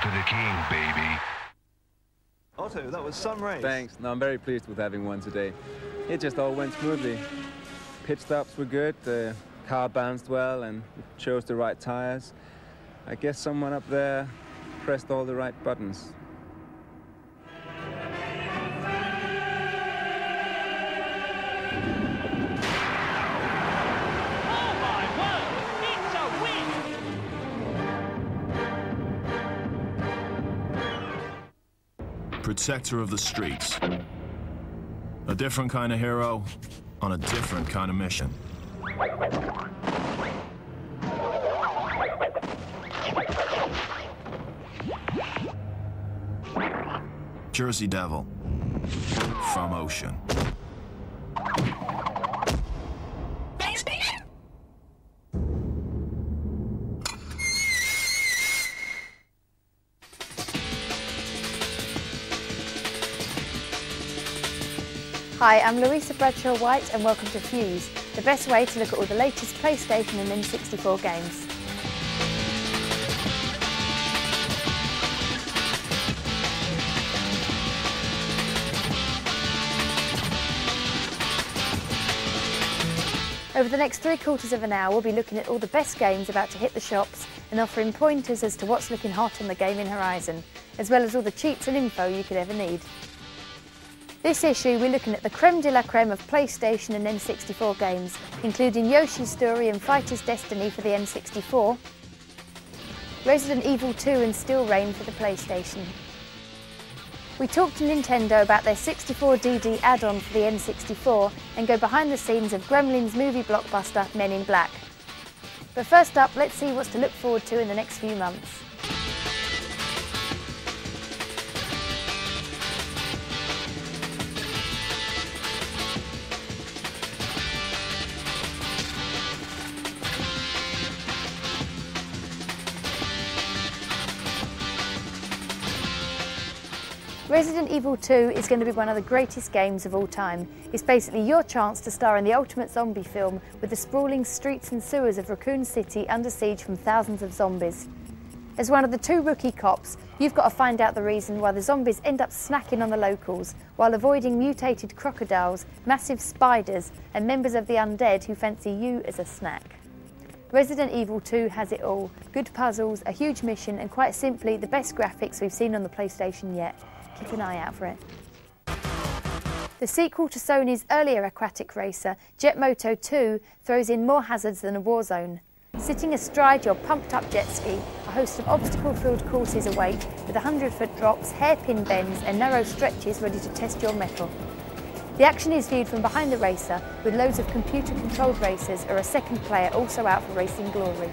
to the king, baby. Otto, that was some race. Thanks. No, I'm very pleased with having one today. It just all went smoothly. Pit stops were good, the car bounced well, and chose the right tires. I guess someone up there pressed all the right buttons. Protector of the streets. A different kind of hero on a different kind of mission. Jersey Devil from Ocean. Hi, I'm Louisa Bradshaw-White and welcome to Fuse, the best way to look at all the latest PlayStation and N64 games. Over the next 3/4 of an hour, we'll be looking at all the best games about to hit the shops and offering pointers as to what's looking hot on the gaming horizon, as well as all the cheats and info you could ever need. This issue, we're looking at the creme de la creme of PlayStation and N64 games, including Yoshi's Story and Fighter's Destiny for the N64, Resident Evil 2 and Steel Rain for the PlayStation. We talked to Nintendo about their 64DD add-on for the N64 and go behind the scenes of Gremlin's movie blockbuster Men in Black. But first up, let's see what's to look forward to in the next few months. Resident Evil 2 is going to be one of the greatest games of all time. It's basically your chance to star in the ultimate zombie film with the sprawling streets and sewers of Raccoon City under siege from thousands of zombies. As one of the 2 rookie cops, you've got to find out the reason why the zombies end up snacking on the locals while avoiding mutated crocodiles, massive spiders and members of the undead who fancy you as a snack. Resident Evil 2 has it all. Good puzzles, a huge mission and quite simply the best graphics we've seen on the PlayStation yet. Keep an eye out for it. The sequel to Sony's earlier aquatic racer, Jet Moto 2, throws in more hazards than a war zone. Sitting astride your pumped-up jet ski, a host of obstacle-filled courses await with 100-foot drops, hairpin bends and narrow stretches ready to test your mettle. The action is viewed from behind the racer, with loads of computer-controlled racers or a second player also out for racing glory.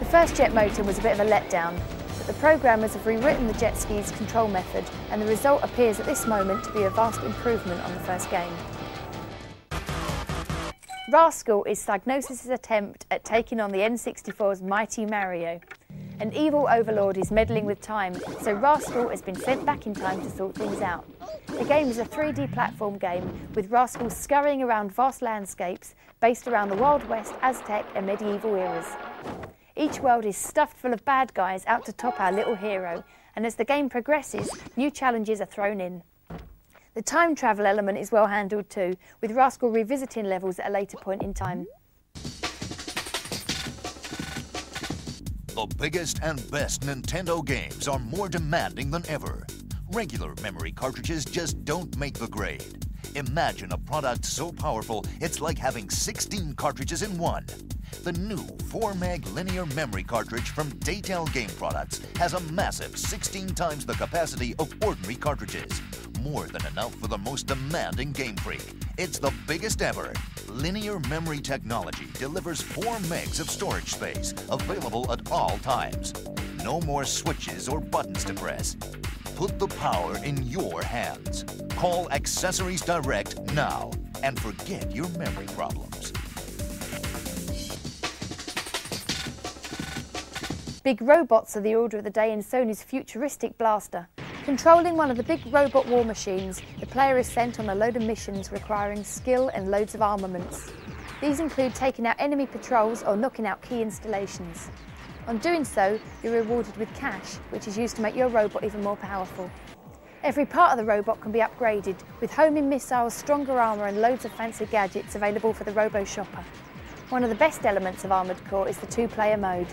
The first Jet Moto was a bit of a letdown. The programmers have rewritten the jet ski's control method and the result appears at this moment to be a vast improvement on the first game. Rascal is Psygnosis' attempt at taking on the N64's mighty Mario. An evil overlord is meddling with time, so Rascal has been sent back in time to sort things out. The game is a 3D platform game with Rascal scurrying around vast landscapes based around the Wild West, Aztec and medieval eras. Each world is stuffed full of bad guys out to top our little hero, and as the game progresses, new challenges are thrown in. The time travel element is well handled too, with Rascal revisiting levels at a later point in time. The biggest and best Nintendo games are more demanding than ever. Regular memory cartridges just don't make the grade. Imagine a product so powerful, it's like having 16 cartridges in one. The new 4-meg linear memory cartridge from Daytel Game Products has a massive 16 times the capacity of ordinary cartridges. More than enough for the most demanding game freak. It's the biggest ever. Linear memory technology delivers 4 megs of storage space, available at all times. No more switches or buttons to press. Put the power in your hands. Call Accessories Direct now and forget your memory problems. Big robots are the order of the day in Sony's futuristic blaster. Controlling one of the big robot war machines, the player is sent on a load of missions requiring skill and loads of armaments. These include taking out enemy patrols or knocking out key installations. On doing so, you're rewarded with cash, which is used to make your robot even more powerful. Every part of the robot can be upgraded, with homing missiles, stronger armour and loads of fancy gadgets available for the Robo Shopper. One of the best elements of Armoured Core is the two-player mode.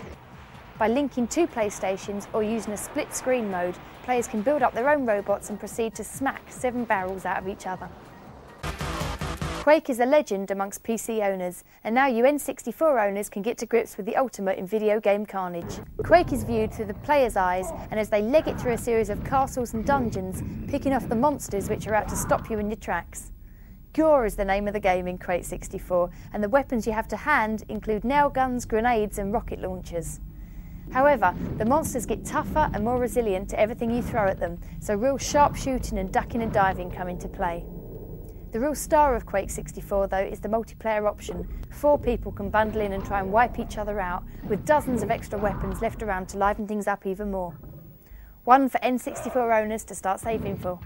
By linking two playstations or using a split-screen mode, players can build up their own robots and proceed to smack 7 barrels out of each other. Quake is a legend amongst PC owners, and now you N64 owners can get to grips with the ultimate in video game carnage. Quake is viewed through the player's eyes, and as they leg it through a series of castles and dungeons, picking off the monsters which are out to stop you in your tracks. Gore is the name of the game in Quake 64, and the weapons you have to hand include nail guns, grenades and rocket launchers. However, the monsters get tougher and more resilient to everything you throw at them, so real sharp shooting and ducking and diving come into play. The real star of Quake 64 though is the multiplayer option. 4 people can bundle in and try and wipe each other out, with dozens of extra weapons left around to liven things up even more. One for N64 owners to start saving for.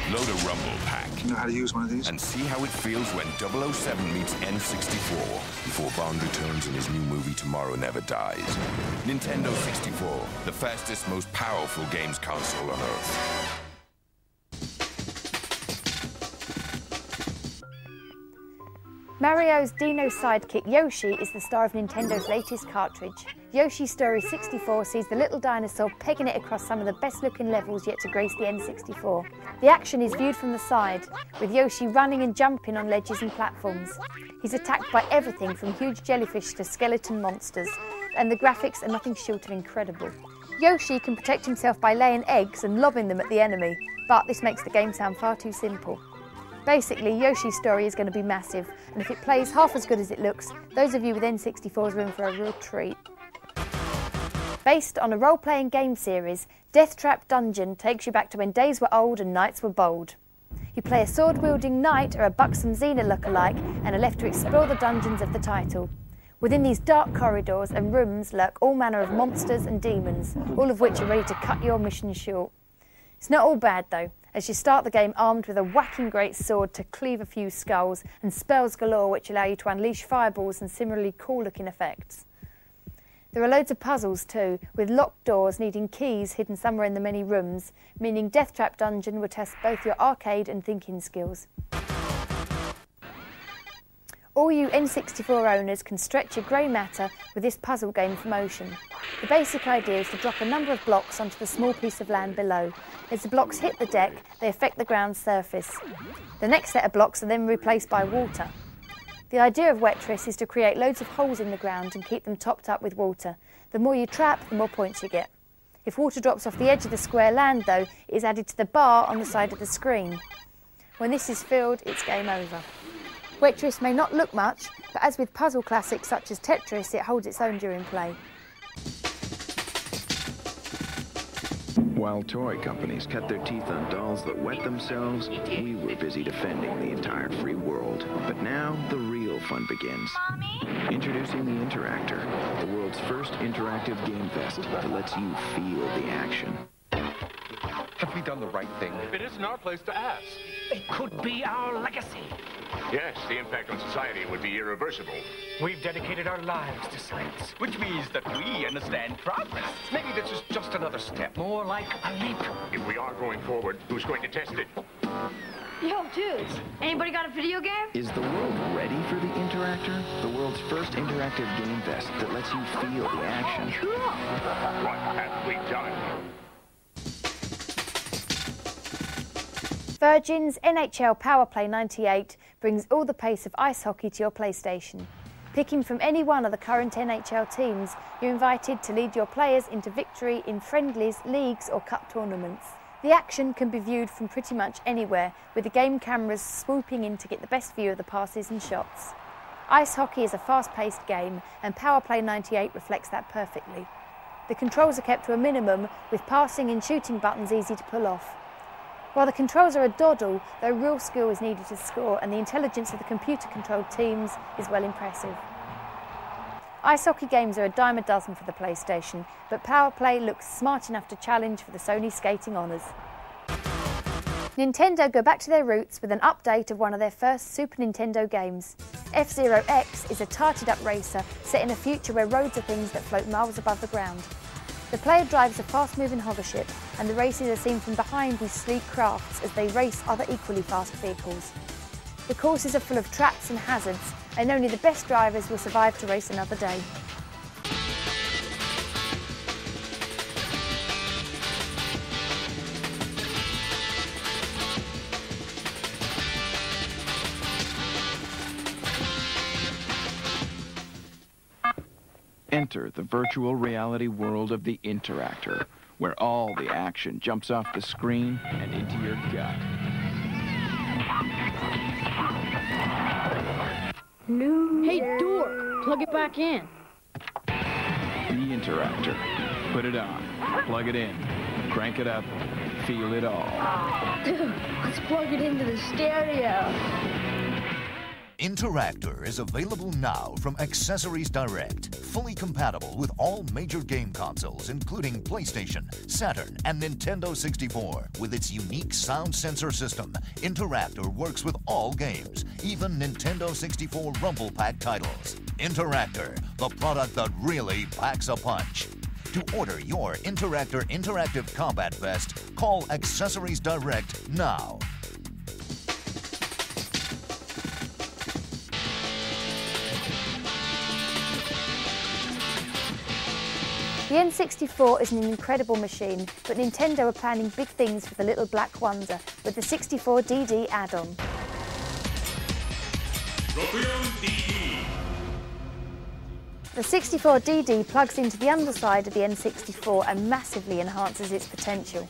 Load a rumble pack. You know how to use one of these? And see how it feels when 007 meets N64 before Bond returns in his new movie Tomorrow Never Dies. Nintendo 64, the fastest, most powerful games console on Earth. Mario's Dino sidekick Yoshi is the star of Nintendo's latest cartridge. Yoshi's Story 64 sees the little dinosaur pegging it across some of the best looking levels yet to grace the N64. The action is viewed from the side, with Yoshi running and jumping on ledges and platforms. He's attacked by everything from huge jellyfish to skeleton monsters, and the graphics are nothing short of incredible. Yoshi can protect himself by laying eggs and lobbing them at the enemy, but this makes the game sound far too simple. Basically, Yoshi's Story is going to be massive, and if it plays half as good as it looks, those of you with N64s are in for a real treat. Based on a role-playing game series, Death Trap Dungeon takes you back to when days were old and nights were bold. You play a sword-wielding knight or a buxom Xena look-alike and are left to explore the dungeons of the title. Within these dark corridors and rooms lurk all manner of monsters and demons, all of which are ready to cut your mission short. It's not all bad though, as you start the game armed with a whacking great sword to cleave a few skulls and spells galore which allow you to unleash fireballs and similarly cool-looking effects. There are loads of puzzles too, with locked doors needing keys hidden somewhere in the many rooms, meaning Death Trap Dungeon will test both your arcade and thinking skills. All you N64 owners can stretch your grey matter with this puzzle game for motion. The basic idea is to drop a number of blocks onto the small piece of land below. As the blocks hit the deck, they affect the ground's surface. The next set of blocks are then replaced by water. The idea of Wetris is to create loads of holes in the ground and keep them topped up with water. The more you trap, the more points you get. If water drops off the edge of the square land, though, it is added to the bar on the side of the screen. When this is filled, it's game over. Wetris may not look much, but as with puzzle classics such as Tetris, it holds its own during play. While toy companies cut their teeth on dolls that wet themselves, we were busy defending the entire free world. But now, the real fun begins. Mommy? Introducing the Interactor, the world's first interactive game fest that lets you feel the action. Have we done the right thing? It isn't our place to ask. It could be our legacy. Yes, the impact on society would be irreversible. We've dedicated our lives to science. Which means that we understand progress. Maybe this is just another step. More like a leap. If we are going forward, who's going to test it? Yo, dudes, anybody got a video game? Is the world ready for the Interactor? The world's first interactive game fest that lets you feel the action. Cool. What have we done? Virgin's NHL Powerplay 98 brings all the pace of ice hockey to your PlayStation. Picking from any one of the current NHL teams, you're invited to lead your players into victory in friendlies, leagues or cup tournaments. The action can be viewed from pretty much anywhere, with the game cameras swooping in to get the best view of the passes and shots. Ice hockey is a fast-paced game, and Powerplay 98 reflects that perfectly. The controls are kept to a minimum, with passing and shooting buttons easy to pull off. While the controls are a doddle, though real skill is needed to score, and the intelligence of the computer-controlled teams is well impressive. Ice hockey games are a dime a dozen for the PlayStation, but Power Play looks smart enough to challenge for the Sony skating honours. Nintendo go back to their roots with an update of one of their first Super Nintendo games. F-Zero X is a tarted-up racer set in a future where roads are things that float miles above the ground. The player drives a fast-moving hovership, and the races are seen from behind these sleek crafts as they race other equally fast vehicles. The courses are full of traps and hazards, and only the best drivers will survive to race another day. Enter the virtual reality world of the Interactor, where all the action jumps off the screen and into your gut. Hey, door! Plug it back in. The Interactor. Put it on, plug it in, crank it up, feel it all. Dude, let's plug it into the stereo. Interactor is available now from Accessories Direct. Fully compatible with all major game consoles, including PlayStation, Saturn, and Nintendo 64. With its unique sound sensor system, Interactor works with all games, even Nintendo 64 Rumble Pack titles. Interactor, the product that really packs a punch. To order your Interactor Interactive Combat Vest, call Accessories Direct now. The N64 is an incredible machine, but Nintendo are planning big things for the little black wonder with the 64DD add-on. The 64DD plugs into the underside of the N64 and massively enhances its potential.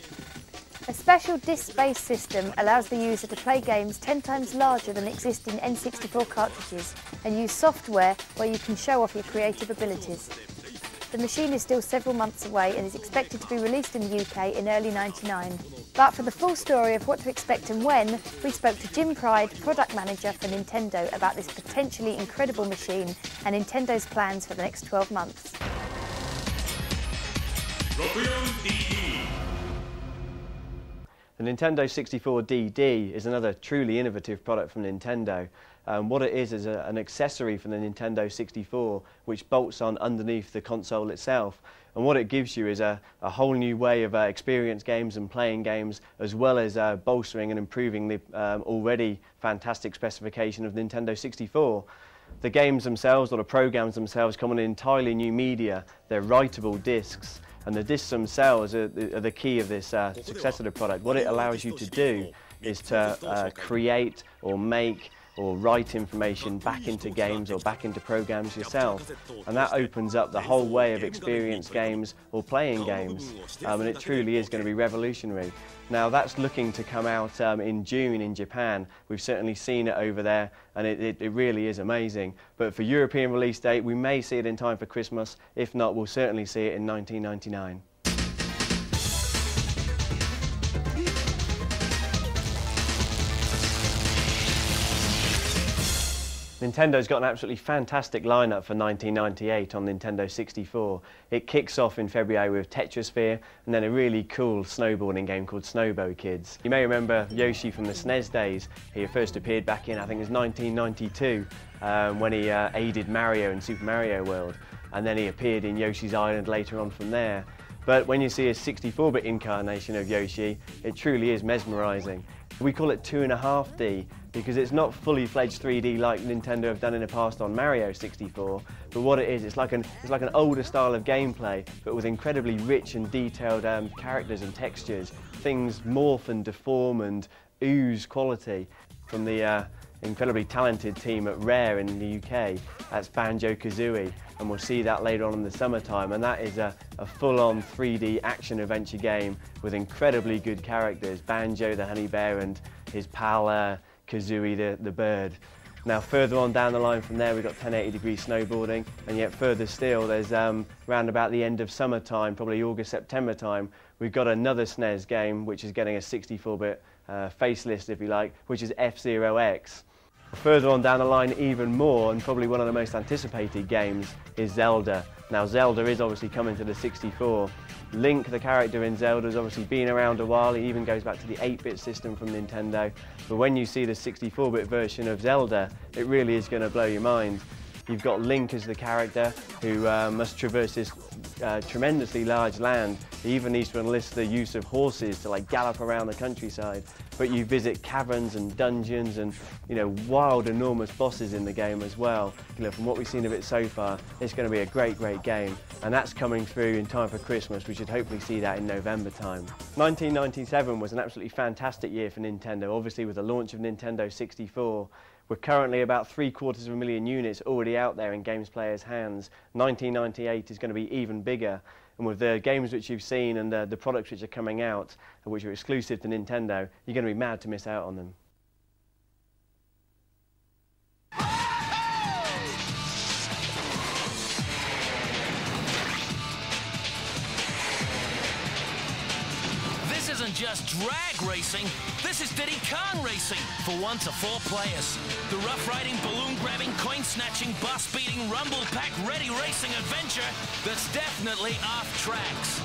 A special disc-based system allows the user to play games 10 times larger than existing N64 cartridges and use software where you can show off your creative abilities. The machine is still several months away and is expected to be released in the UK in early '99. But for the full story of what to expect and when, we spoke to Jim Pride, product manager for Nintendo, about this potentially incredible machine and Nintendo's plans for the next 12 months. The Nintendo 64 DD is another truly innovative product from Nintendo. What it is an accessory for the Nintendo 64 which bolts on underneath the console itself. And what it gives you is a whole new way of experience games and playing games, as well as bolstering and improving the already fantastic specification of Nintendo 64. The games themselves, or the programs themselves, come on entirely new media. They're writable discs. And the discs themselves are the key of this success of the product. What it allows you to do is to create or make or write information back into games or back into programs yourself. And that opens up the whole way of experience games or playing games. And it truly is going to be revolutionary. Now that's looking to come out in June in Japan. We've certainly seen it over there, and it really is amazing. But for European release date, we may see it in time for Christmas. If not, we'll certainly see it in 1999. Nintendo's got an absolutely fantastic lineup for 1998 on Nintendo 64. It kicks off in February with Tetrasphere and then a really cool snowboarding game called Snowbow Kids. You may remember Yoshi from the SNES days. He first appeared back in, I think it was 1992, when he aided Mario in Super Mario World. And then he appeared in Yoshi's Island later on from there. But when you see a 64-bit incarnation of Yoshi, it truly is mesmerising. We call it 2.5D because it's not fully fledged 3D like Nintendo have done in the past on Mario 64, but what it is, it's like an older style of gameplay, but with incredibly rich and detailed characters and textures. Things morph and deform and ooze quality from the incredibly talented team at Rare in the UK. That's Banjo-Kazooie, and we'll see that later on in the summertime, and that is a full-on 3D action-adventure game with incredibly good characters, Banjo the honey bear and his pal Kazooie the bird. Now further on down the line from there we've got 1080-degree snowboarding, and yet further still there's round about the end of summertime, probably August, September time, we've got another SNES game which is getting a 64-bit facelift, if you like, which is F-Zero X. Further on down the line even more, and probably one of the most anticipated games, is Zelda. Now Zelda is obviously coming to the 64. Link, the character in Zelda, has obviously been around a while. He even goes back to the 8-bit system from Nintendo. But when you see the 64-bit version of Zelda, it really is going to blow your mind. You've got Link as the character who must traverse this tremendously large land. He even needs to enlist the use of horses to like gallop around the countryside. But you visit caverns and dungeons and, you know, wild, enormous bosses in the game as well. You know, from what we've seen of it so far, it's going to be a great, great game. And that's coming through in time for Christmas. We should hopefully see that in November time. 1997 was an absolutely fantastic year for Nintendo, obviously with the launch of Nintendo 64. We're currently about 750,000 units already out there in games players' hands. 1998 is going to be even bigger. And with the games which you've seen and the products which are coming out, which are exclusive to Nintendo, you're going to be mad to miss out on them. This isn't just drag racing, this is Diddy Kong racing for 1 to 4 players. The rough-riding, balloon-grabbing, coin-snatching, bus-beating, rumble-pack, ready racing adventure that's definitely off tracks.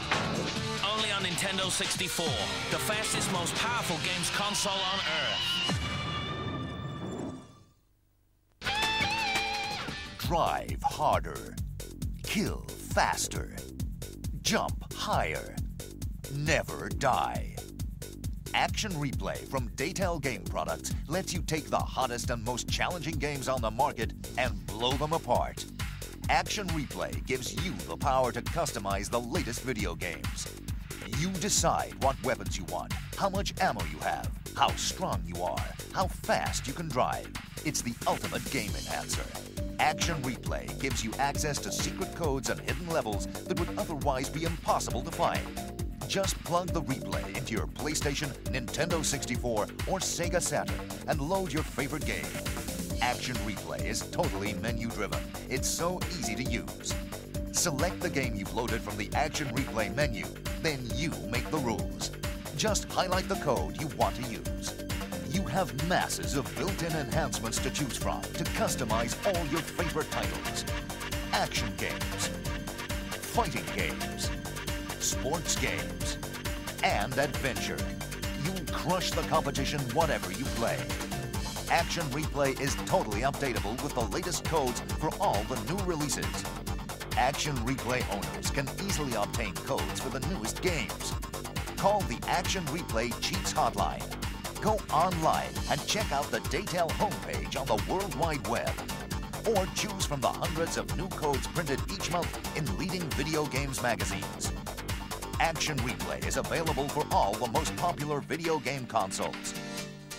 Only on Nintendo 64, the fastest, most powerful games console on Earth. Drive harder. Kill faster. Jump higher. Never die. Action Replay from Daytel Game Products lets you take the hottest and most challenging games on the market and blow them apart. Action Replay gives you the power to customize the latest video games. You decide what weapons you want, how much ammo you have, how strong you are, how fast you can drive. It's the ultimate game enhancer. Action Replay gives you access to secret codes and hidden levels that would otherwise be impossible to find. Just plug the replay into your PlayStation, Nintendo 64, or Sega Saturn and load your favorite game. Action Replay is totally menu-driven. It's so easy to use. Select the game you've loaded from the Action Replay menu, then you make the rules. Just highlight the code you want to use. You have masses of built-in enhancements to choose from to customize all your favorite titles. Action games, fighting games, sports games, and adventure. You'll crush the competition whatever you play. Action Replay is totally updatable with the latest codes for all the new releases. Action Replay owners can easily obtain codes for the newest games. Call the Action Replay Cheats hotline. Go online and check out the Daytel homepage on the World Wide Web. Or choose from the hundreds of new codes printed each month in leading video games magazines. Action Replay is available for all the most popular video game consoles.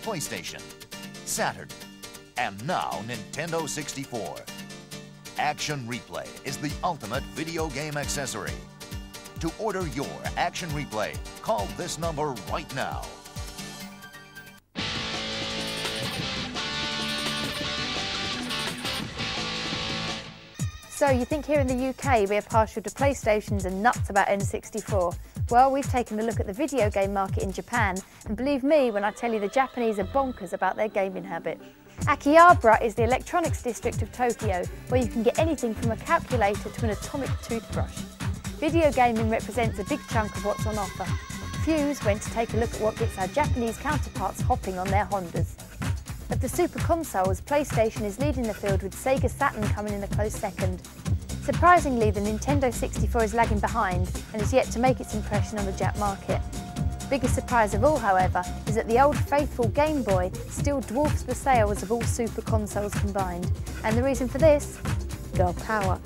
PlayStation, Saturn, and now Nintendo 64. Action Replay is the ultimate video game accessory. To order your Action Replay, call this number right now. So you think here in the UK we're partial to PlayStations and nuts about N64? Well, we've taken a look at the video game market in Japan, and believe me when I tell you the Japanese are bonkers about their gaming habit. Akihabara is the electronics district of Tokyo, where you can get anything from a calculator to an atomic toothbrush. Video gaming represents a big chunk of what's on offer. Fuse went to take a look at what gets our Japanese counterparts hopping on their Hondas. Of the super consoles, PlayStation is leading the field with Sega Saturn coming in a close second. Surprisingly, the Nintendo 64 is lagging behind and is yet to make its impression on the Jap market. Biggest surprise of all, however, is that the old faithful Game Boy still dwarfs the sales of all super consoles combined. And the reason for this? Girl power.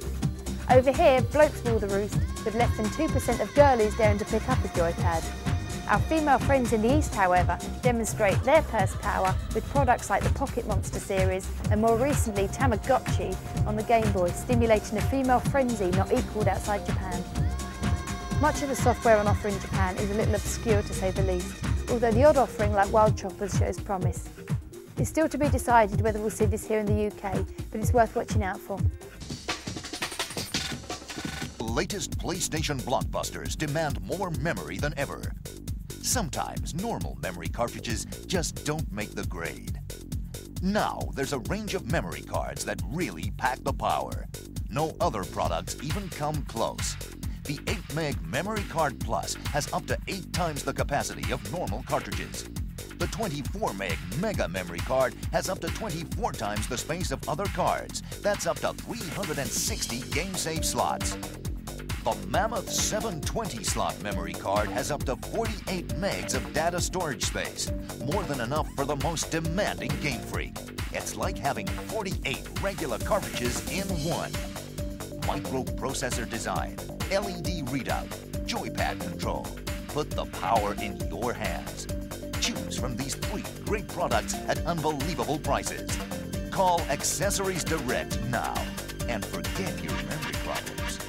Over here, blokes rule the roost, with less than 2% of girlies daring to pick up a joypad. Our female friends in the East, however, demonstrate their purse power with products like the Pocket Monster series and more recently Tamagotchi on the Game Boy, stimulating a female frenzy not equalled outside Japan. Much of the software on offer in Japan is a little obscure to say the least, although the odd offering like Wild Choppers shows promise. It's still to be decided whether we'll see this here in the UK, but it's worth watching out for. latest PlayStation blockbusters demand more memory than ever. Sometimes normal memory cartridges just don't make the grade. Now there's a range of memory cards that really pack the power. No other products even come close. The 8 meg Memory Card Plus has up to 8 times the capacity of normal cartridges. The 24 meg Mega Memory Card has up to 24 times the space of other cards. That's up to 360 game-save slots. The Mammoth 720 slot memory card has up to 48 megs of data storage space, more than enough for the most demanding game freak. It's like having 48 regular cartridges in one. Microprocessor design, LED readout, joypad control. Put the power in your hands. Choose from these 3 great products at unbelievable prices. Call Accessories Direct now and forget your memory problems.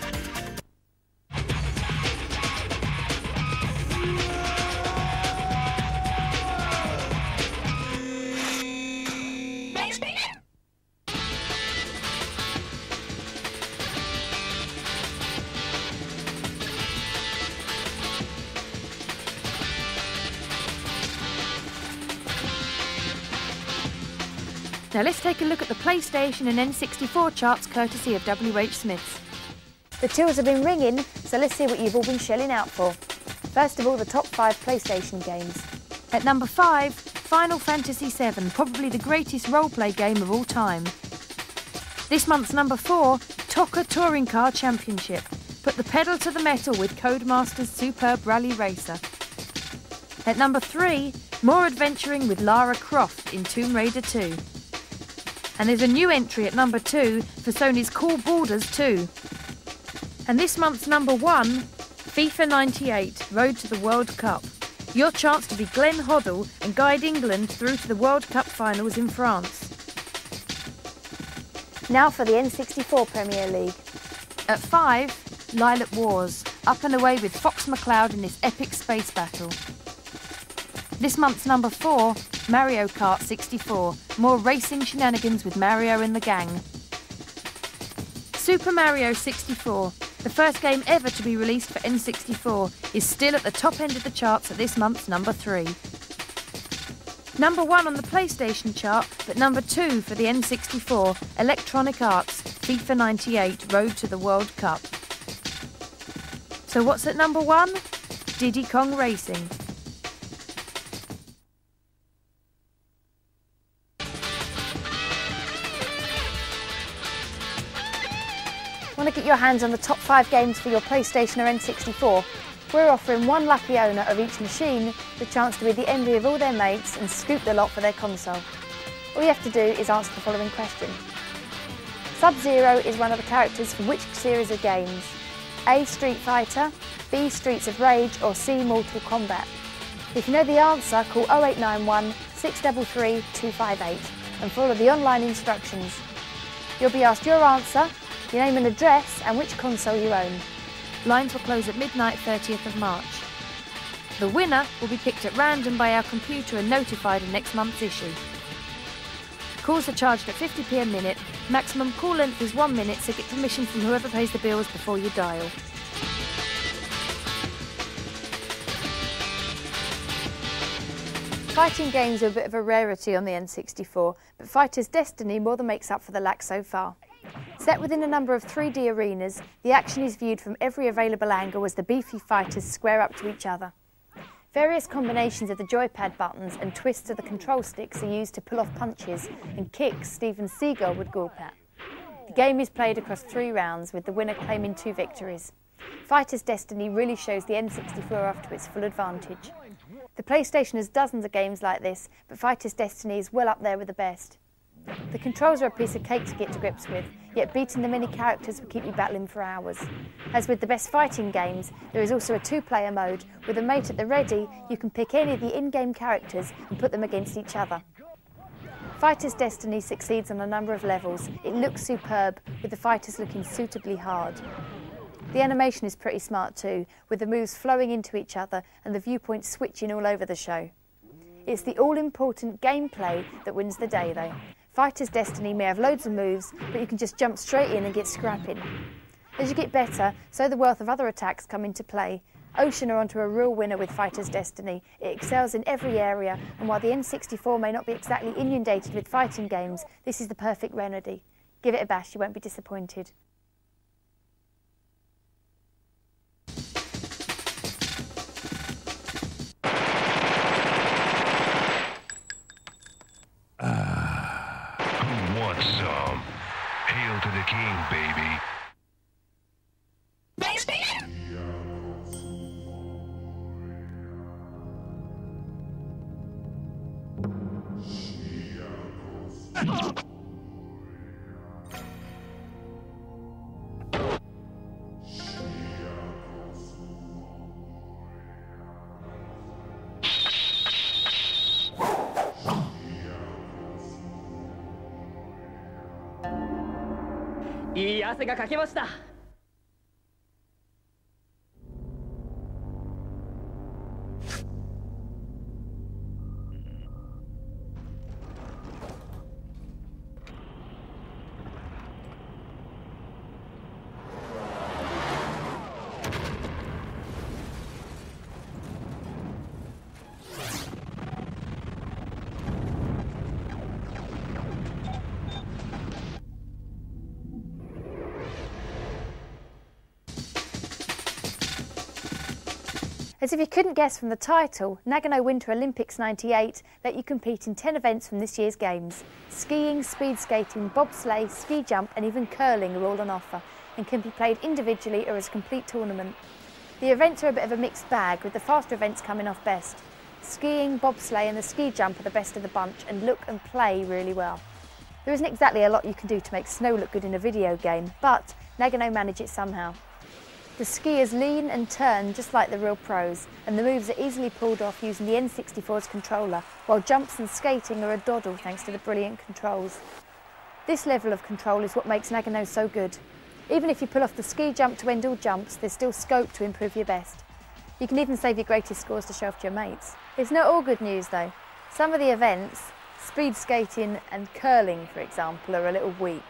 Now let's take a look at the PlayStation and N64 charts courtesy of WH Smith's. The tills have been ringing, so let's see what you've all been shelling out for. First of all, the top 5 PlayStation games. At number 5, Final Fantasy VII, probably the greatest roleplay game of all time. This month's number 4, TOCA Touring Car Championship. Put the pedal to the metal with Codemasters' superb rally racer. At number 3, more adventuring with Lara Croft in Tomb Raider 2. And there's a new entry at number 2 for Sony's Cool Borders 2. And this month's number 1, FIFA 98, Road to the World Cup. Your chance to be Glenn Hoddle and guide England through to the World Cup finals in France. Now for the N64 Premier League. At 5, Lilac Wars, up and away with Fox McCloud in this epic space battle. This month's number 4, Mario Kart 64, more racing shenanigans with Mario and the gang. Super Mario 64, the first game ever to be released for N64, is still at the top end of the charts at this month's number 3. Number 1 on the PlayStation chart, but number 2 for the N64, Electronic Arts, FIFA 98, Road to the World Cup. So what's at number 1? Diddy Kong Racing. Want to get your hands on the top 5 games for your PlayStation or N64? We're offering one lucky owner of each machine the chance to be the envy of all their mates and scoop the lot for their console. All you have to do is answer the following question. Sub-Zero is one of the characters from which series of games? A. Street Fighter, B. Streets of Rage, or C. Mortal Kombat? If you know the answer, call 0891 633 258 and follow the online instructions. You'll be asked your answer, your name and address, and which console you own. Lines will close at midnight 30th of March. The winner will be picked at random by our computer and notified in next month's issue. Calls are charged at 50p a minute. Maximum call length is 1 minute, so get permission from whoever pays the bills before you dial. Fighting games are a bit of a rarity on the N64, but Fighter's Destiny more than makes up for the lack so far. Set within a number of 3D arenas, the action is viewed from every available angle as the beefy fighters square up to each other. Various combinations of the joypad buttons and twists of the control sticks are used to pull off punches and kicks Steven Seagal would gawp at. The game is played across 3 rounds, with the winner claiming 2 victories. Fighter's Destiny really shows the N64 off to its full advantage. The PlayStation has dozens of games like this, but Fighter's Destiny is well up there with the best. The controls are a piece of cake to get to grips with, yet beating the many characters will keep you battling for hours. As with the best fighting games, there is also a 2-player mode. With a mate at the ready, you can pick any of the in-game characters and put them against each other. Fighter's Destiny succeeds on a number of levels. It looks superb, with the fighters looking suitably hard. The animation is pretty smart too, with the moves flowing into each other and the viewpoints switching all over the show. It's the all-important gameplay that wins the day though. Fighter's Destiny may have loads of moves, but you can just jump straight in and get scrapping. As you get better, so the wealth of other attacks come into play. Ocean are onto a real winner with Fighter's Destiny. It excels in every area, and while the N64 may not be exactly inundated with fighting games, this is the perfect remedy. Give it a bash, you won't be disappointed. Who wants some? Hail to the king, baby.いい汗がかけました。As if you couldn't guess from the title, Nagano Winter Olympics 98 let you compete in 10 events from this year's games. Skiing, speed skating, bobsleigh, ski jump and even curling are all on offer and can be played individually or as a complete tournament. The events are a bit of a mixed bag, with the faster events coming off best. Skiing, bobsleigh and the ski jump are the best of the bunch and look and play really well. There isn't exactly a lot you can do to make snow look good in a video game, but Nagano manage it somehow. The skiers lean and turn just like the real pros, and the moves are easily pulled off using the N64's controller, while jumps and skating are a doddle thanks to the brilliant controls. This level of control is what makes Nagano so good. Even if you pull off the ski jump to end all jumps, there's still scope to improve your best. You can even save your greatest scores to show off to your mates. It's not all good news though. Some of the events, speed skating and curling for example, are a little weak.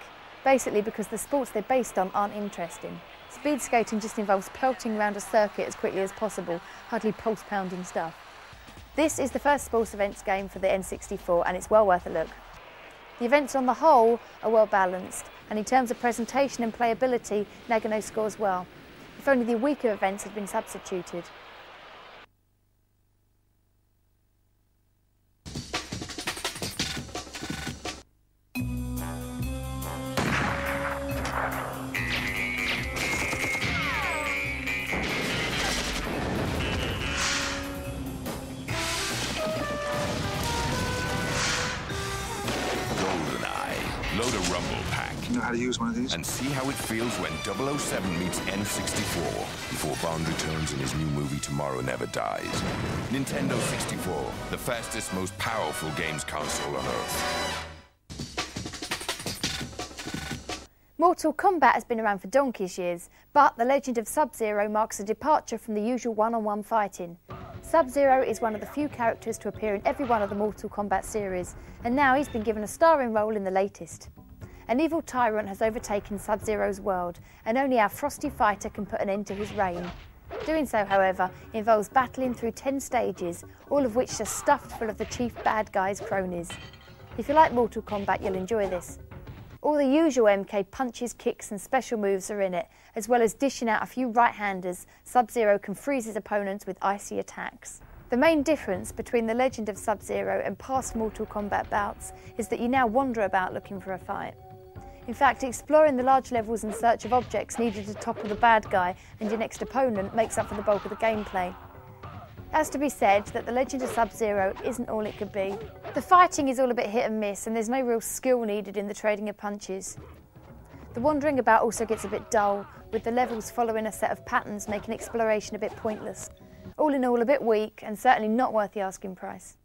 Basically because the sports they're based on aren't interesting. Speed skating just involves pelting around a circuit as quickly as possible, hardly pulse-pounding stuff. This is the first sports events game for the N64 and it's well worth a look. The events on the whole are well balanced, and in terms of presentation and playability, Nagano scores well. If only the weaker events had been substituted. Load a rumble pack. You know how to use one of these? And see how it feels when 007 meets N64 before Bond returns in his new movie Tomorrow Never Dies. Nintendo 64, the fastest, most powerful games console on Earth. Mortal Kombat has been around for donkey's years, but The Legend of Sub-Zero marks a departure from the usual one-on-one fighting. Sub-Zero is one of the few characters to appear in every one of the Mortal Kombat series, and now he's been given a starring role in the latest. An evil tyrant has overtaken Sub-Zero's world, and only our frosty fighter can put an end to his reign. Doing so, however, involves battling through 10 stages, all of which are stuffed full of the chief bad guy's cronies. If you like Mortal Kombat, you'll enjoy this. All the usual MK punches, kicks and special moves are in it, as well as dishing out a few right-handers. Sub-Zero can freeze his opponents with icy attacks. The main difference between The Legend of Sub-Zero and past Mortal Kombat bouts is that you now wander about looking for a fight. In fact, exploring the large levels in search of objects needed to topple the bad guy and your next opponent makes up for the bulk of the gameplay. It has to be said that The Legend of Sub-Zero isn't all it could be. The fighting is all a bit hit and miss, and there's no real skill needed in the trading of punches. The wandering about also gets a bit dull, with the levels following a set of patterns making exploration a bit pointless. All in all, a bit weak, and certainly not worth the asking price.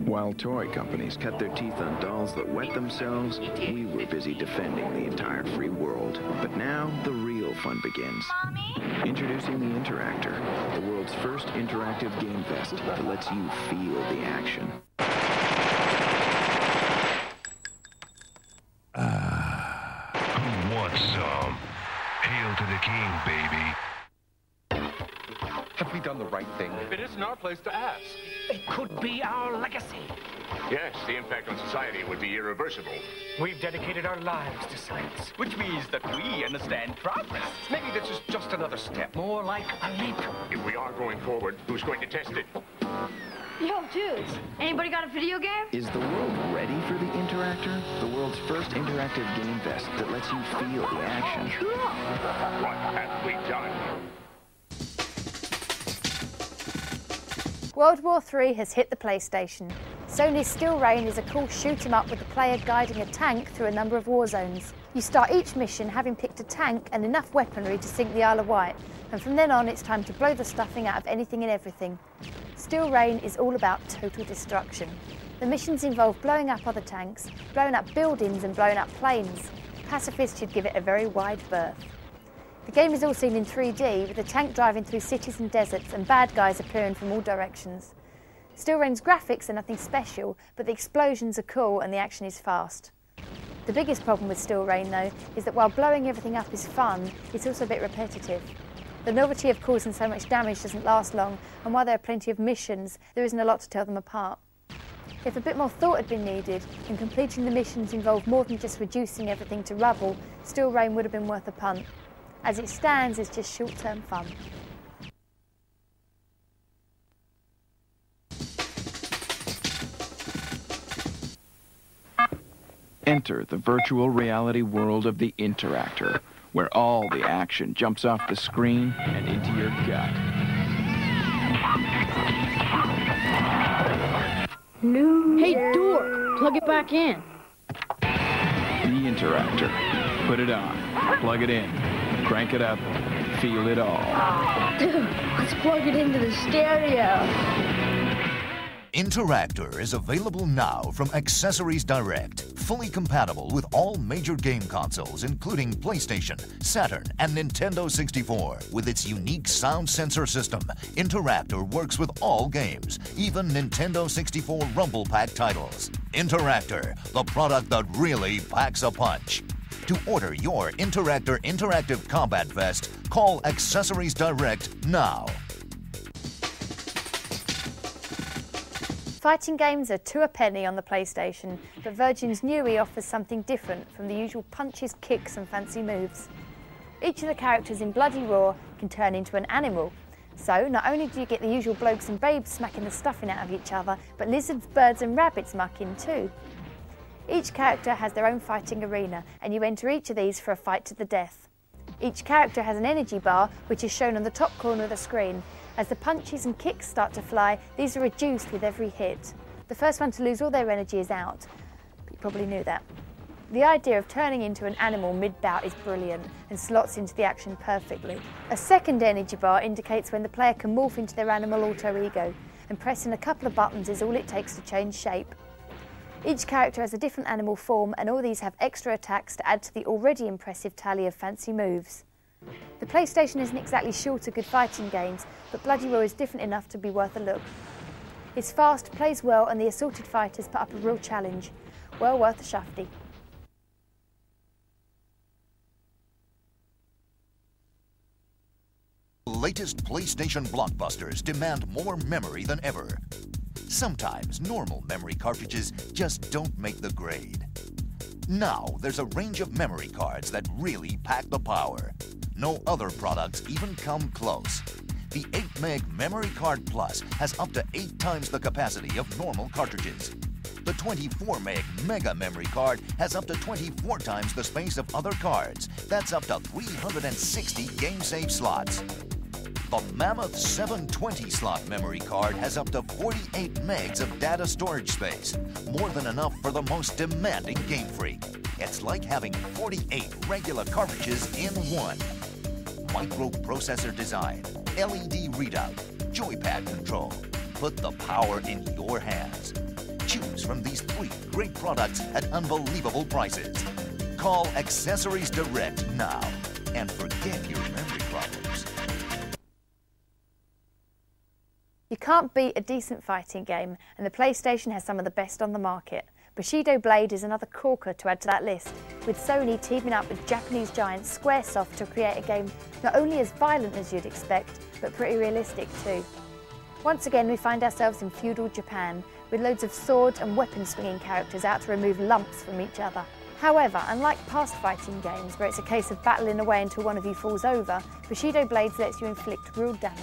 While toy companies cut their teeth on dolls that wet themselves, we were busy defending the entire free world. But now, the real fun begins. Mommy? Introducing the Interactor, the world's first interactive game fest that lets you feel the action. king, baby. Have we done the right thing? It isn't our place to ask. It could be our legacy. Yes, the impact on society would be irreversible. We've dedicated our lives to science. Which means that we understand progress. Maybe this is just another step. More like a leap. If we are going forward, who's going to test it? Yo, dudes, anybody got a video game? Is the world ready for the Interactor? The world's first interactive game vest that lets you feel the action. What have we done? World War III has hit the PlayStation. Sony's Steel Rain is a cool shoot 'em up with the player guiding a tank through a number of war zones. You start each mission having picked a tank and enough weaponry to sink the Isle of Wight, and from then on it's time to blow the stuffing out of anything and everything. Steel Rain is all about total destruction. The missions involve blowing up other tanks, blowing up buildings and blowing up planes. Pacifists should give it a very wide berth. The game is all seen in 3D, with the tank driving through cities and deserts and bad guys appearing from all directions. Steel Rain's graphics are nothing special, but the explosions are cool and the action is fast. The biggest problem with Steel Rain, though, is that while blowing everything up is fun, it's also a bit repetitive. The novelty of causing so much damage doesn't last long, and while there are plenty of missions, there isn't a lot to tell them apart. If a bit more thought had been needed, and completing the missions involved more than just reducing everything to rubble, Steel Rain would have been worth a punt. As it stands, it's just short-term fun. Enter the virtual reality world of the Interactor, where all the action jumps off the screen and into your gut. Hey, dork, plug it back in. The Interactor. Put it on, plug it in, crank it up, feel it all. Dude, let's plug it into the stereo. Interactor is available now from Accessories Direct. Fully compatible with all major game consoles, including PlayStation, Saturn, and Nintendo 64. With its unique sound sensor system, Interactor works with all games, even Nintendo 64 Rumble Pack titles. Interactor, the product that really packs a punch. To order your Interactor Interactive Combat Vest, call Accessories Direct now. Fighting games are $2 a penny on the PlayStation, but Virgin's Newie offers something different from the usual punches, kicks and fancy moves. Each of the characters in Bloody Roar can turn into an animal. So not only do you get the usual blokes and babes smacking the stuffing out of each other, but lizards, birds and rabbits muck in too. Each character has their own fighting arena, and you enter each of these for a fight to the death. Each character has an energy bar, which is shown on the top corner of the screen. As the punches and kicks start to fly, these are reduced with every hit. The first one to lose all their energy is out, but you probably knew that. The idea of turning into an animal mid-bout is brilliant and slots into the action perfectly. A second energy bar indicates when the player can morph into their animal alter ego, and pressing a couple of buttons is all it takes to change shape. Each character has a different animal form, and all these have extra attacks to add to the already impressive tally of fancy moves. The PlayStation isn't exactly short of good fighting games, but Bloody Roar is different enough to be worth a look. It's fast, plays well, and the assorted fighters put up a real challenge. Well worth a shufty. Latest PlayStation blockbusters demand more memory than ever. Sometimes normal memory cartridges just don't make the grade. Now there's a range of memory cards that really pack the power. No other products even come close. The 8-meg Memory Card Plus has up to 8 times the capacity of normal cartridges. The 24-meg Mega Memory Card has up to 24 times the space of other cards. That's up to 360 game-save slots. The Mammoth 720-slot memory card has up to 48 megs of data storage space, more than enough for the most demanding game freak. It's like having 48 regular cartridges in one. Microprocessor design, LED readout, joypad control. Put the power in your hands. Choose from these 3 great products at unbelievable prices. Call Accessories Direct now and forget your memory problems. You can't beat a decent fighting game, and the PlayStation has some of the best on the market. Bushido Blade is another corker to add to that list, with Sony teaming up with Japanese giant Squaresoft to create a game not only as violent as you'd expect, but pretty realistic too. Once again, we find ourselves in feudal Japan, with loads of sword and weapon swinging characters out to remove lumps from each other. However, unlike past fighting games where it's a case of battling away until one of you falls over, Bushido Blades lets you inflict real damage.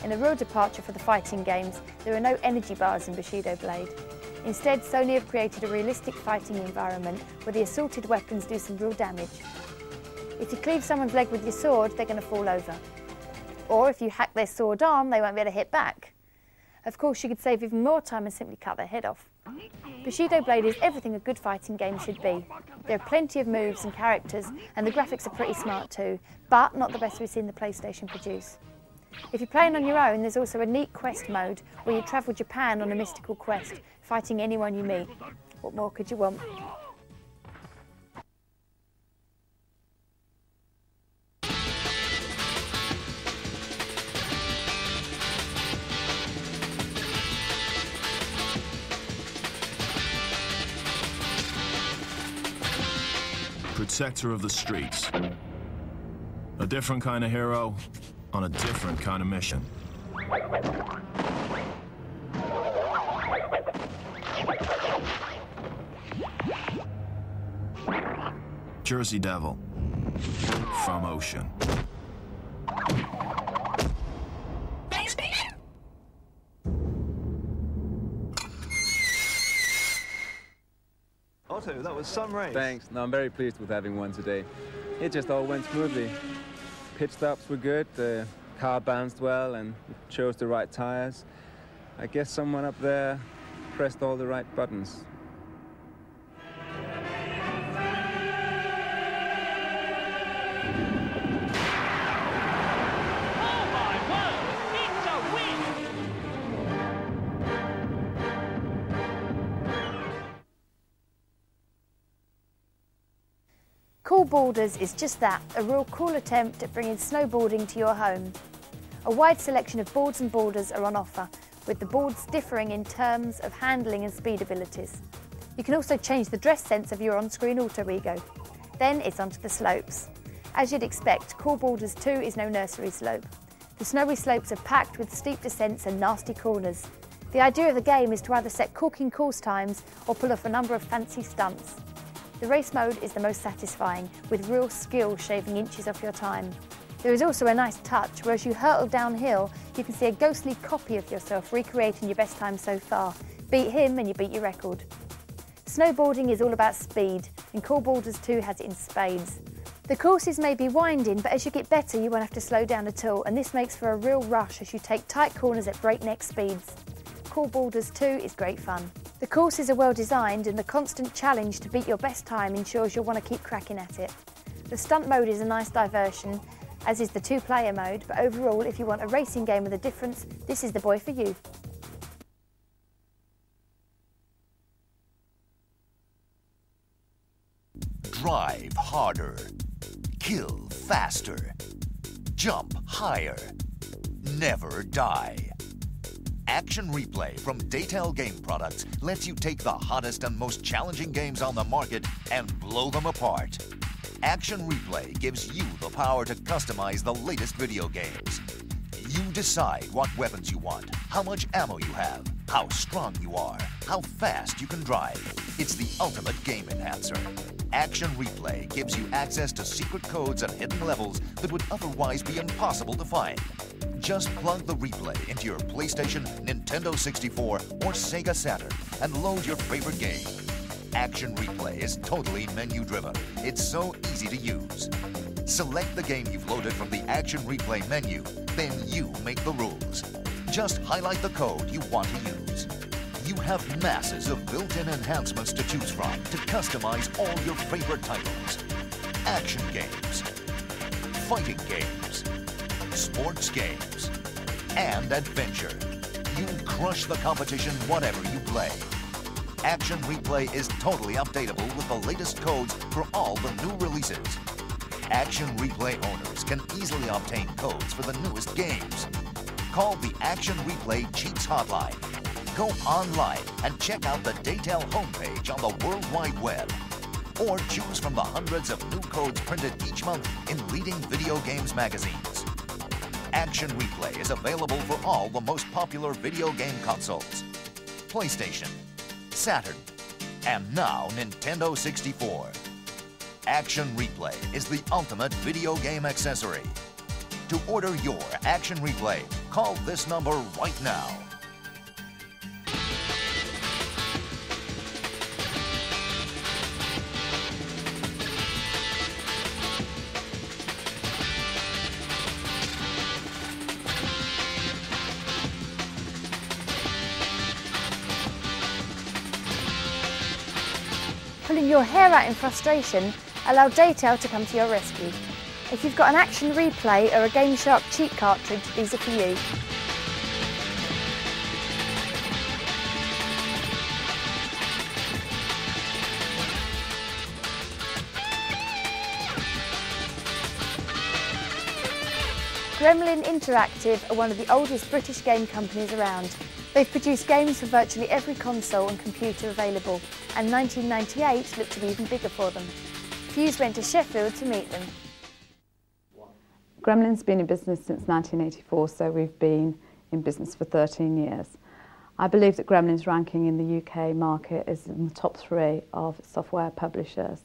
In a real departure for the fighting games, there are no energy bars in Bushido Blade. Instead, Sony have created a realistic fighting environment where the assaulted weapons do some real damage. If you cleave someone's leg with your sword, they're going to fall over. Or if you hack their sword arm, they won't be able to hit back. Of course, you could save even more time and simply cut their head off. Bushido Blade is everything a good fighting game should be. There are plenty of moves and characters, and the graphics are pretty smart too, but not the best we've seen the PlayStation produce. If you're playing on your own, there's also a neat quest mode where you travel Japan on a mystical quest, fighting anyone you meet. What more could you want? Protector of the streets. A different kind of hero on a different kind of mission. Jersey Devil from Ocean. Otto, that was some race. Thanks. No, I'm very pleased with having one today. It just all went smoothly. Pit stops were good, the car bounced well, and chose the right tires. I guess someone up there pressed all the right buttons. Cool Boarders is just that, a real cool attempt at bringing snowboarding to your home. A wide selection of boards and boulders are on offer, with the boards differing in terms of handling and speed abilities. You can also change the dress sense of your on-screen alter ego. Then it's onto the slopes. As you'd expect, Cool Boarders 2 is no nursery slope. The snowy slopes are packed with steep descents and nasty corners. The idea of the game is to either set corking course times or pull off a number of fancy stunts. The race mode is the most satisfying, with real skill shaving inches off your time. There is also a nice touch where as you hurtle downhill, you can see a ghostly copy of yourself recreating your best time so far. Beat him and you beat your record. Snowboarding is all about speed, and Cool Boarders 2 has it in spades. The courses may be winding, but as you get better you won't have to slow down at all, and this makes for a real rush as you take tight corners at breakneck speeds. Cool Boarders 2 is great fun. The courses are well designed, and the constant challenge to beat your best time ensures you'll want to keep cracking at it. The stunt mode is a nice diversion, as is the two-player mode, but overall, if you want a racing game with a difference, this is the boy for you. Drive harder. Kill faster. Jump higher. Never die. Action Replay from Daytale Game Products lets you take the hottest and most challenging games on the market and blow them apart. Action Replay gives you the power to customize the latest video games. You decide what weapons you want, how much ammo you have, how strong you are, how fast you can drive. It's the ultimate game enhancer. Action Replay gives you access to secret codes and hidden levels that would otherwise be impossible to find. Just plug the replay into your PlayStation, Nintendo 64, or Sega Saturn and load your favorite game. Action Replay is totally menu-driven. It's so easy to use. Select the game you've loaded from the Action Replay menu, then you make the rules. Just highlight the code you want to use. You have masses of built-in enhancements to choose from to customize all your favorite titles. Action games, fighting games, sports games, and adventure. You crush the competition whatever you play. Action Replay is totally updatable with the latest codes for all the new releases. Action Replay owners can easily obtain codes for the newest games. Call the Action Replay Cheats Hotline Go online and check out the Daytel homepage on the World Wide Web. Or choose from the hundreds of new codes printed each month in leading video games magazines. Action Replay is available for all the most popular video game consoles: PlayStation, Saturn, and now Nintendo 64. Action Replay is the ultimate video game accessory. To order your Action Replay, call this number right now. Pulling your hair out in frustration, allow Daytel to come to your rescue. If you've got an Action Replay or a Game Shark cheat cartridge, these are for you. Gremlin Interactive are one of the oldest British game companies around. They've produced games for virtually every console and computer available, and 1998 looked to be even bigger for them. Fuse went to Sheffield to meet them. Gremlin's been in business since 1984, so we've been in business for 13 years. I believe that Gremlin's ranking in the UK market is in the top 3 of software publishers.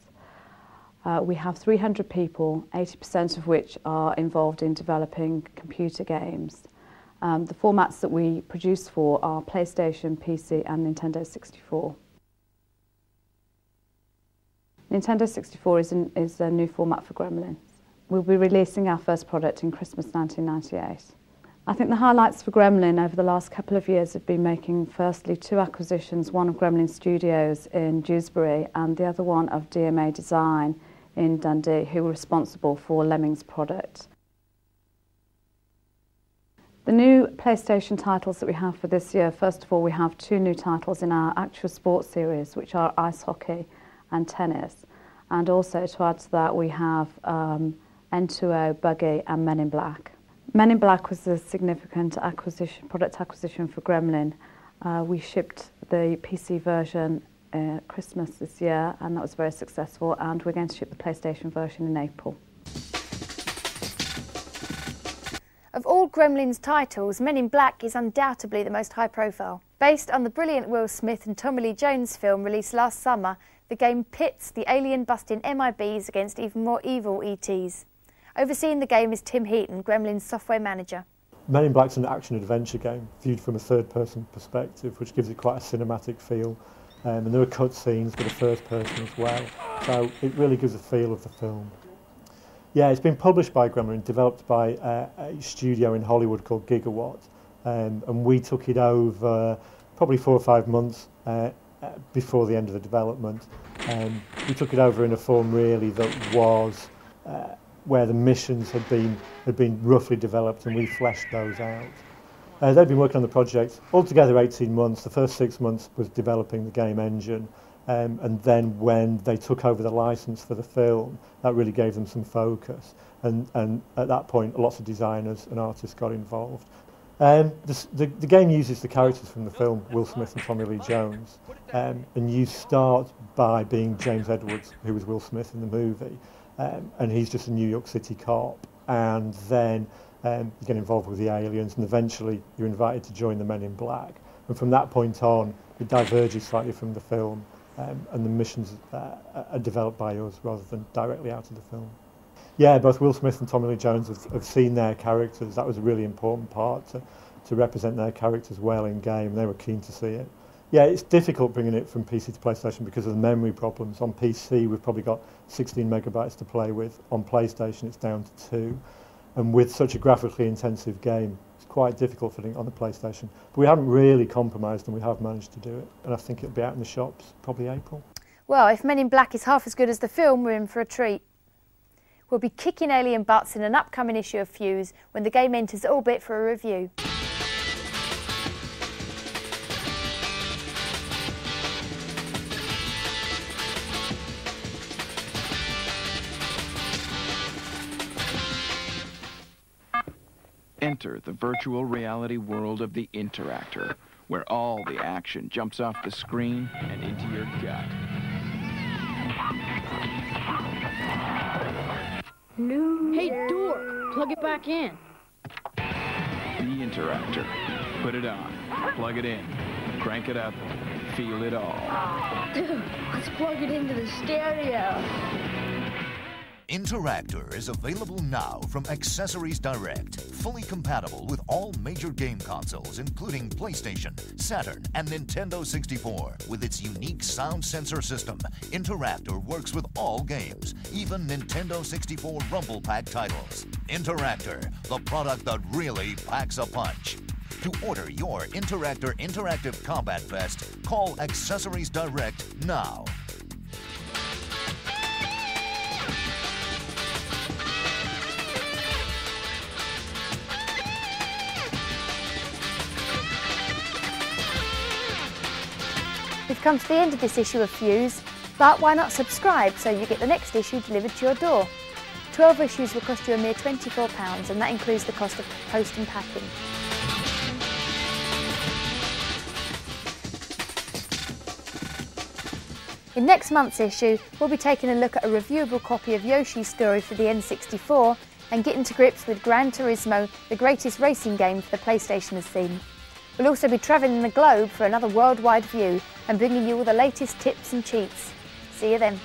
We have 300 people, 80% of which are involved in developing computer games. The formats that we produce for are PlayStation, PC and Nintendo 64. Nintendo 64 is a new format for Gremlin. We'll be releasing our first product in Christmas 1998. I think the highlights for Gremlin over the last couple of years have been making firstly 2 acquisitions, one of Gremlin Studios in Dewsbury and the other one of DMA Design in Dundee, who were responsible for Lemmings product. The new PlayStation titles that we have for this year, first of all, we have 2 new titles in our actual sports series, which are ice hockey and tennis. And also to add to that, we have N2O, Buggy and Men in Black. Men in Black was a significant product acquisition for Gremlin. We shipped the PC version Christmas this year, and that was very successful, and we're going to ship the PlayStation version in April. Of all Gremlin's titles, Men in Black is undoubtedly the most high profile. Based on the brilliant Will Smith and Tommy Lee Jones film released last summer, the game pits the alien-busting MIBs against even more evil ETs. Overseeing the game is Tim Heaton, Gremlin's software manager. Men in Black's an action-adventure game viewed from a third-person perspective, which gives it quite a cinematic feel. And there are cut scenes for the first person as well, so it really gives a feel of the film. Yeah, it's been published by Gremlin, developed by a studio in Hollywood called Gigawatt, and we took it over probably 4 or 5 months before the end of the development. We took it over in a form really that was where the missions had been roughly developed, and we fleshed those out. They've been working on the project altogether 18 months. The first 6 months was developing the game engine, and then when they took over the license for the film, that really gave them some focus. And at that point, lots of designers and artists got involved. The game uses the characters from the film, Will Smith and Tommy Lee Jones, and you start by being James Edwards, who was Will Smith in the movie, and he's just a New York City cop, and then you get involved with the aliens, and eventually you're invited to join the Men in Black. And from that point on, it diverges slightly from the film, and the missions are developed by us rather than directly out of the film. Yeah, both Will Smith and Tommy Lee Jones have seen their characters. That was a really important part to represent their characters well in game. They were keen to see it. Yeah, it's difficult bringing it from PC to PlayStation because of the memory problems. On PC, we've probably got 16 megabytes to play with. On PlayStation, it's down to 2. And with such a graphically intensive game, it's quite difficult for it on the PlayStation. But we haven't really compromised, and we have managed to do it. And I think it'll be out in the shops probably April. Well, if Men in Black is half as good as the film, we're in for a treat. We'll be kicking alien butts in an upcoming issue of Fuse when the game enters orbit for a review. Enter the virtual reality world of the Interactor, where all the action jumps off the screen and into your gut. Hey, dork, plug it back in. The Interactor. Put it on, plug it in, crank it up, feel it all. Dude, let's plug it into the stereo. Interactor is available now from Accessories Direct. Fully compatible with all major game consoles, including PlayStation, Saturn, and Nintendo 64. With its unique sound sensor system, Interactor works with all games, even Nintendo 64 Rumble Pack titles. Interactor, the product that really packs a punch. To order your Interactor Interactive Combat Vest, call Accessories Direct now. We've come to the end of this issue of Fuse, but why not subscribe so you get the next issue delivered to your door? 12 issues will cost you a mere £24, and that includes the cost of post and packing. In next month's issue, we'll be taking a look at a reviewable copy of Yoshi's Story for the N64 and getting to grips with Gran Turismo, the greatest racing game the PlayStation has seen. We'll also be travelling the globe for another worldwide view and bringing you all the latest tips and cheats. See you then.